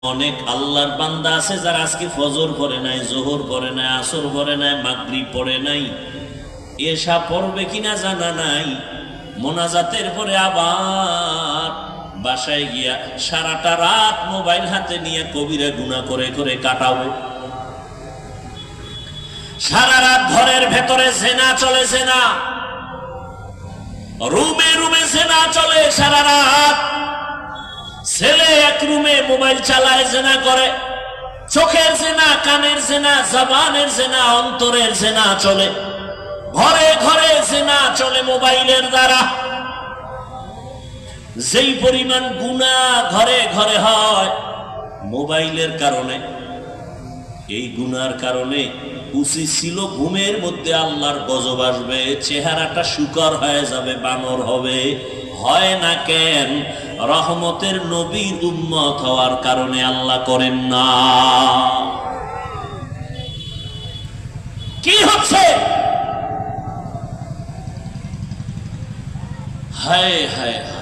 অনেক আল্লাহর বান্দা আছে যারা আজকে ফজর পড়ে নাই, জোহর পড়ে নাই, আসর পড়ে নাই, মাগরিব পড়ে নাই, এশা পড়বে কিনা জানা নাই। মোনাজাতের পরে আবার বাসায় গিয়া সারাটা রাত মোবাইল হাতে নিয়ে কবিরা গুনাহ করে করে কাটাবো। সারা রাত ঘরের ভেতরে জেনা চলে, জেনা রুমে রুমে জেনা চলে সারা রাত। ছেলে এক রুমে মোবাইল চালায়, জেনা করে। চোখের জেনা, কানের জেনা, জবানের জেনা, অন্তরের জেনা চলে। ঘরে ঘরে জেনা চলে মোবাইলের দ্বারা। যেই পরিমাণ গুনাহ ঘরে ঘরে হয় মোবাইলের কারণে, এই গুনার কারণে উচিত ছিল ঘুমের মধ্যে আল্লাহর গজব আসবে, চেহারাটা শুকর হয়ে যাবে, বানর হবে। হয় না কেন? রহমতের নবীর উম্মত হওয়ার কারণে আল্লাহ করেন না। কি হচ্ছে? হায় হায় হায়।